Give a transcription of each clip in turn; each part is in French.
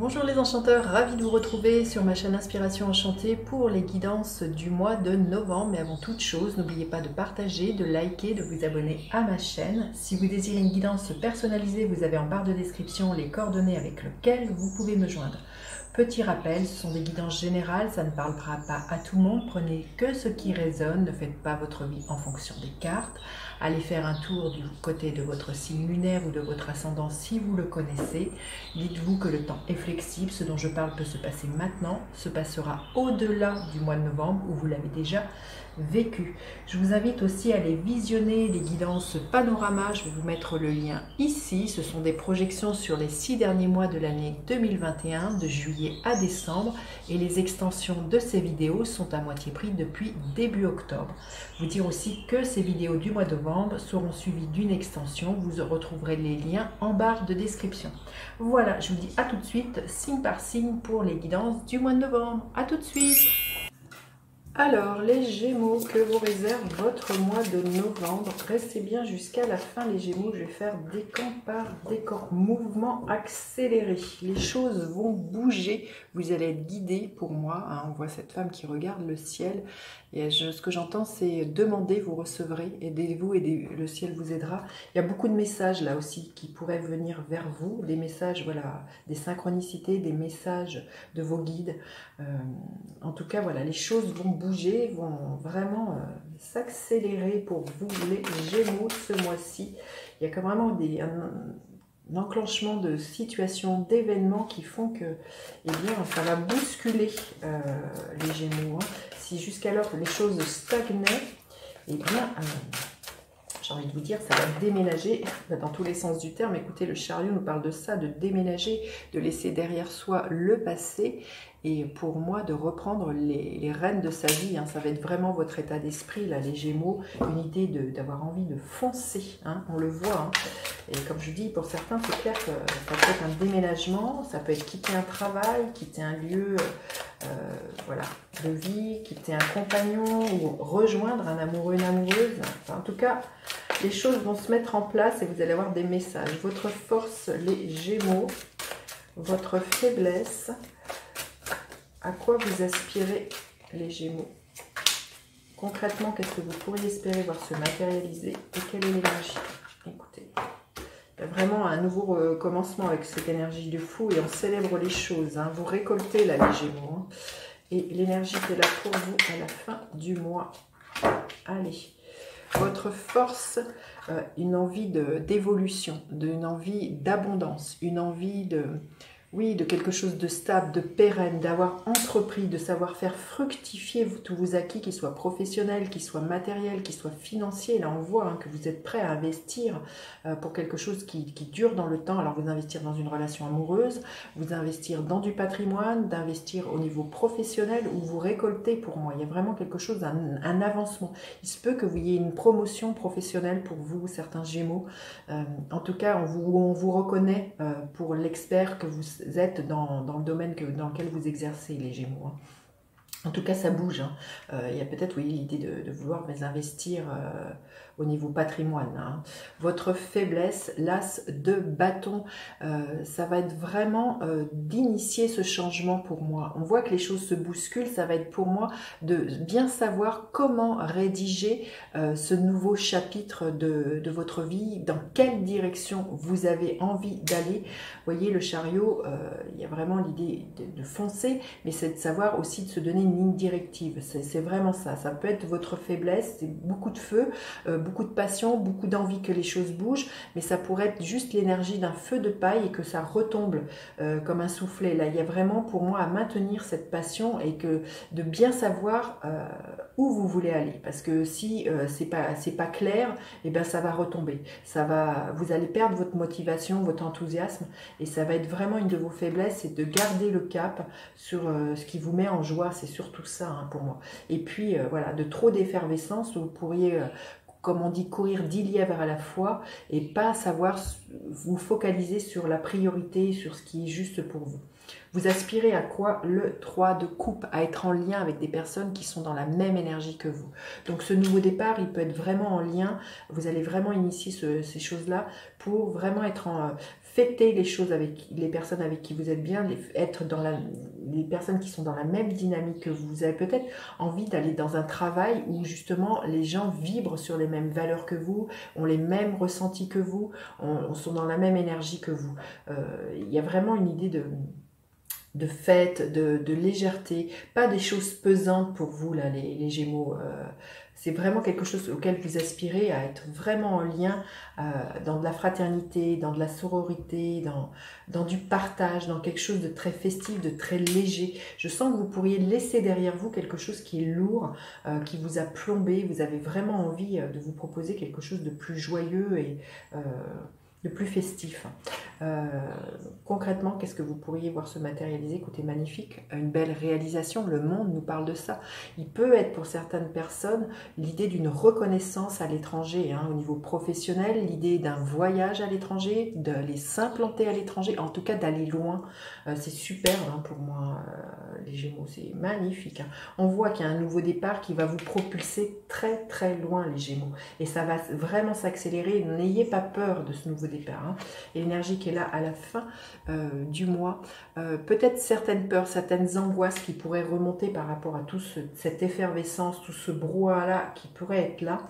Bonjour les enchanteurs, ravi de vous retrouver sur ma chaîne Inspiration Enchantée pour les guidances du mois de novembre. Mais avant toute chose, n'oubliez pas de partager, de liker, de vous abonner à ma chaîne. Si vous désirez une guidance personnalisée, vous avez en barre de description les coordonnées avec lesquelles vous pouvez me joindre. Petit rappel, ce sont des guidances générales, ça ne parlera pas à tout le monde. Prenez que ce qui résonne, ne faites pas votre vie en fonction des cartes. Allez faire un tour du côté de votre signe lunaire ou de votre ascendant si vous le connaissez. Dites-vous que le temps est flexible, ce dont je parle peut se passer maintenant, se passera au-delà du mois de novembre où vous l'avez déjà vécu. Je vous invite aussi à aller visionner les guidances panorama, je vais vous mettre le lien ici. Ce sont des projections sur les 6 derniers mois de l'année 2021, de juillet à décembre, et les extensions de ces vidéos sont à moitié prix depuis début octobre. Vous dire aussi que ces vidéos du mois de novembre seront suivies d'une extension, vous retrouverez les liens en barre de description. Voilà, je vous dis à tout de suite, signe par signe pour les guidances du mois de novembre. À tout de suite. Alors, les Gémeaux, que vous réserve votre mois de novembre? Restez bien jusqu'à la fin, les Gémeaux. Je vais faire décan par décan, mouvement accéléré. Les choses vont bouger. Vous allez être guidés pour moi. Hein. On voit cette femme qui regarde le ciel. Et ce que j'entends, c'est demandez, vous recevrez. Aidez-vous et le ciel vous aidera. Il y a beaucoup de messages là aussi qui pourraient venir vers vous. Des messages, voilà, des synchronicités, des messages de vos guides. En tout cas, voilà, les choses vont bouger, vont vraiment s'accélérer pour vous, les Gémeaux, ce mois-ci. Il y a quand vraiment un enclenchement de situations, d'événements qui font que, eh bien, ça va bousculer les Gémeaux. Hein. Si jusqu'alors les choses stagnaient, eh bien, j'ai envie de vous dire, ça va déménager dans tous les sens du terme. Écoutez, le chariot nous parle de ça, de déménager, de laisser derrière soi le passé. Et pour moi, de reprendre les rênes de sa vie. Hein. Ça va être vraiment votre état d'esprit, là, les Gémeaux. Une idée d'avoir envie de foncer. Hein. On le voit. Hein. Et comme je dis, pour certains, c'est clair que ça peut être un déménagement. Ça peut être quitter un travail, quitter un lieu voilà, de vie, quitter un compagnon ou rejoindre un amoureux, une amoureuse. Enfin, en tout cas, les choses vont se mettre en place et vous allez avoir des messages. Votre force, les Gémeaux, votre faiblesse, à quoi vous aspirez, les Gémeaux? Concrètement, qu'est-ce que vous pourriez espérer voir se matérialiser et quelle est l'énergie? Écoutez, il y a vraiment un nouveau commencement avec cette énergie de fou et on célèbre les choses. Hein. Vous récoltez là, les Gémeaux. Hein. Et l'énergie qui est là pour vous à la fin du mois. Allez. Votre force, une envie d'évolution, une envie d'abondance, une envie de quelque chose de stable, de pérenne, d'avoir entrepris, de savoir faire fructifier tous vos acquis, qu'ils soient professionnels, qu'ils soient matériels, qu'ils soient financiers. Là, on voit hein, que vous êtes prêt à investir pour quelque chose qui dure dans le temps. Alors, vous investir dans une relation amoureuse, vous investir dans du patrimoine, d'investir au niveau professionnel où vous récoltez pour moi. Il y a vraiment quelque chose, un avancement. Il se peut que vous ayez une promotion professionnelle pour vous, certains Gémeaux. En tout cas, on vous reconnaît pour l'expert que vous êtes dans le domaine dans lequel vous exercez, les Gémeaux. Hein. En tout cas, ça bouge. Hein. Il y a peut-être, oui, l'idée de vouloir investir au niveau patrimoine. Hein. Votre faiblesse, l'as de bâton, ça va être vraiment d'initier ce changement pour moi. On voit que les choses se bousculent. Ça va être pour moi de bien savoir comment rédiger ce nouveau chapitre de votre vie, dans quelle direction vous avez envie d'aller. Vous voyez, le chariot, il y a vraiment l'idée de foncer, mais c'est de savoir aussi de se donner une ligne directive. C'est vraiment ça. Ça peut être votre faiblesse, c'est beaucoup de feu, beaucoup de passion, beaucoup d'envie que les choses bougent, mais ça pourrait être juste l'énergie d'un feu de paille et que ça retombe comme un soufflet. Là, il y a vraiment pour moi à maintenir cette passion et de bien savoir où vous voulez aller. Parce que si c'est pas clair, eh ben ça va retomber. Vous allez perdre votre motivation, votre enthousiasme, et ça va être vraiment une de vos faiblesses, c'est de garder le cap sur ce qui vous met en joie. C'est surtout ça hein, pour moi. Et puis voilà, de trop d'effervescence, vous pourriez comme on dit, courir 10 lièvres à la fois et pas savoir vous focaliser sur la priorité, sur ce qui est juste pour vous. Vous aspirez à quoi? Le 3 de coupe, à être en lien avec des personnes qui sont dans la même énergie que vous. Donc ce nouveau départ, il peut être vraiment en lien, vous allez vraiment initier ces choses-là pour vraiment être en... fêter les choses avec les personnes avec qui vous êtes bien, être dans les personnes qui sont dans la même dynamique que vous. Vous avez peut-être envie d'aller dans un travail où justement les gens vibrent sur les mêmes valeurs que vous, ont les mêmes ressentis que vous, sont dans la même énergie que vous. Il y a vraiment une idée de fête, de légèreté, pas des choses pesantes pour vous là, les Gémeaux. C'est vraiment quelque chose auquel vous aspirez, à être vraiment en lien dans de la fraternité, dans de la sororité, dans du partage, dans quelque chose de très festif, de très léger. Je sens que vous pourriez laisser derrière vous quelque chose qui est lourd, qui vous a plombé. Vous avez vraiment envie de vous proposer quelque chose de plus joyeux et de plus festif. Concrètement, qu'est-ce que vous pourriez voir se matérialiser? Écoutez, magnifique, une belle réalisation, le monde nous parle de ça. Il peut être pour certaines personnes l'idée d'une reconnaissance à l'étranger, hein, au niveau professionnel, l'idée d'un voyage à l'étranger, d'aller s'implanter à l'étranger, en tout cas d'aller loin. C'est superbe hein, pour moi, les Gémeaux, c'est magnifique. Hein. On voit qu'il y a un nouveau départ qui va vous propulser très très loin, les Gémeaux. Et ça va vraiment s'accélérer, n'ayez pas peur de ce nouveau départ. Hein. Et l'énergie qui est là à la fin du mois, peut-être certaines peurs, certaines angoisses qui pourraient remonter par rapport à cette effervescence, tout ce brouhaha-là qui pourrait être là.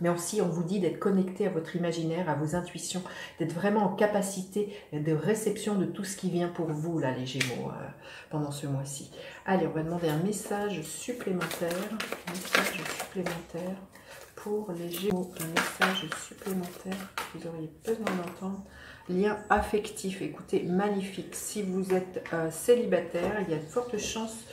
Mais aussi, on vous dit d'être connecté à votre imaginaire, à vos intuitions, d'être vraiment en capacité de réception de tout ce qui vient pour vous, là, les Gémeaux, pendant ce mois-ci. Allez, on va demander un message supplémentaire. Pour les Gémeaux, un message supplémentaire que vous auriez besoin d'entendre. Lien affectif, écoutez, magnifique. Si vous êtes célibataire, il y a de fortes chances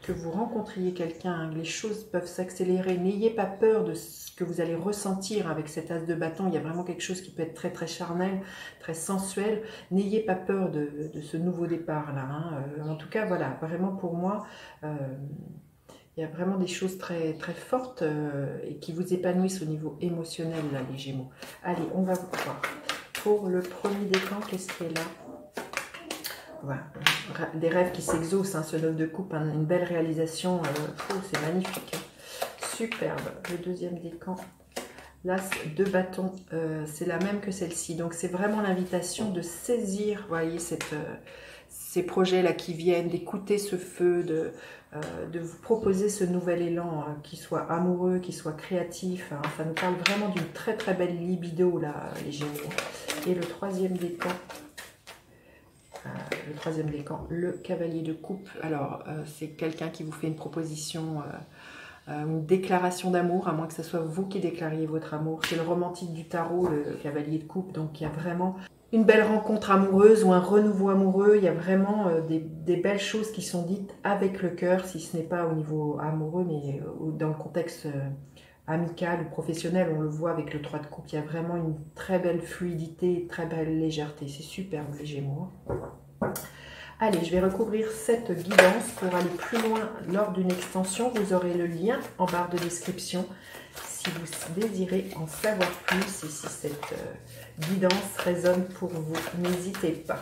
que vous rencontriez quelqu'un, les choses peuvent s'accélérer. N'ayez pas peur de ce que vous allez ressentir avec cet as de bâton. Il y a vraiment quelque chose qui peut être très très charnel, très sensuel. N'ayez pas peur de ce nouveau départ-là. Hein. En tout cas, voilà, vraiment pour moi... il y a vraiment des choses très, très fortes et qui vous épanouissent au niveau émotionnel, là, les Gémeaux. Allez, on va voir. Pour le premier décan, qu'est-ce qui est là? Voilà. Des rêves qui s'exaucent, hein, ce 9 de coupe, hein, une belle réalisation. C'est magnifique. Hein. Superbe. Le deuxième décan, l'as de bâton, c'est la même que celle-ci. Donc, c'est vraiment l'invitation de saisir, vous voyez, ces projets-là qui viennent, d'écouter ce feu, de vous proposer ce nouvel élan, hein, qui soit amoureux, qui soit créatif. Hein. Ça nous parle vraiment d'une très très belle libido, là, les Gémeaux. Et le troisième décan, le cavalier de coupe. Alors, c'est quelqu'un qui vous fait une proposition, une déclaration d'amour, à moins que ce soit vous qui déclariez votre amour. C'est le romantique du tarot, le cavalier de coupe. Donc, il y a vraiment... une belle rencontre amoureuse ou un renouveau amoureux, il y a vraiment des belles choses qui sont dites avec le cœur, si ce n'est pas au niveau amoureux, mais dans le contexte amical ou professionnel, on le voit avec le 3 de coupe, il y a vraiment une très belle fluidité, très belle légèreté, c'est superbe les Gémeaux. Allez, je vais recouvrir cette guidance pour aller plus loin lors d'une extension, vous aurez le lien en barre de description. Si vous désirez en savoir plus et si cette guidance résonne pour vous, n'hésitez pas.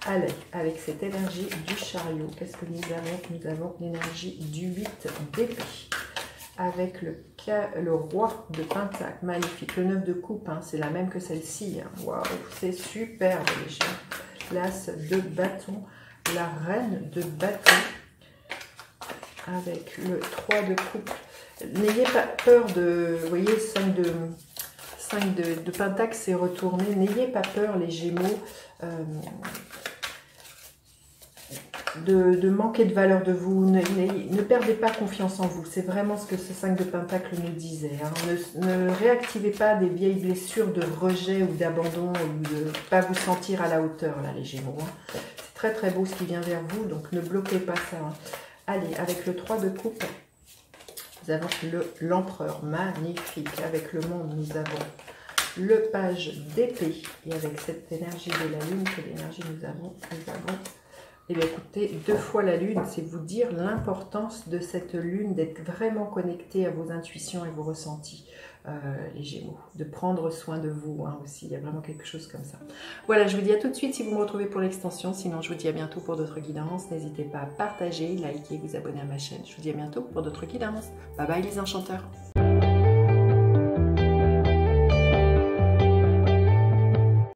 Allez, avec cette énergie du chariot, qu'est-ce que nous avons? Nous avons l'énergie du 8 d'épée. Avec le roi de pentacle, magnifique. Le 9 de coupe, hein, c'est la même que celle-ci. Hein. Waouh, c'est superbe les Gémeaux. L'as de bâton, la reine de bâton. Avec le 3 de coupe. N'ayez pas peur de, vous voyez, 5 de pentacle, c'est retourné. N'ayez pas peur, les Gémeaux, de manquer de valeur de vous. Ne perdez pas confiance en vous. C'est vraiment ce que ce 5 de pentacle nous disait. Hein. Ne réactivez pas des vieilles blessures de rejet ou d'abandon ou de ne pas vous sentir à la hauteur, là, les Gémeaux. Hein. C'est très très beau ce qui vient vers vous, donc ne bloquez pas ça. Hein. Allez, avec le 3 de coupe, nous avons l'empereur, magnifique. Avec le monde, nous avons le page d'épée. Et avec cette énergie de la lune, quelle énergie nous avons Eh bien écoutez, 2 fois la lune, c'est vous dire l'importance de cette lune, d'être vraiment connecté à vos intuitions et vos ressentis, les Gémeaux. De prendre soin de vous hein, aussi, il y a vraiment quelque chose comme ça. Voilà, je vous dis à tout de suite si vous me retrouvez pour l'extension, sinon je vous dis à bientôt pour d'autres guidances. N'hésitez pas à partager, liker, vous abonner à ma chaîne. Je vous dis à bientôt pour d'autres guidances. Bye bye les enchanteurs.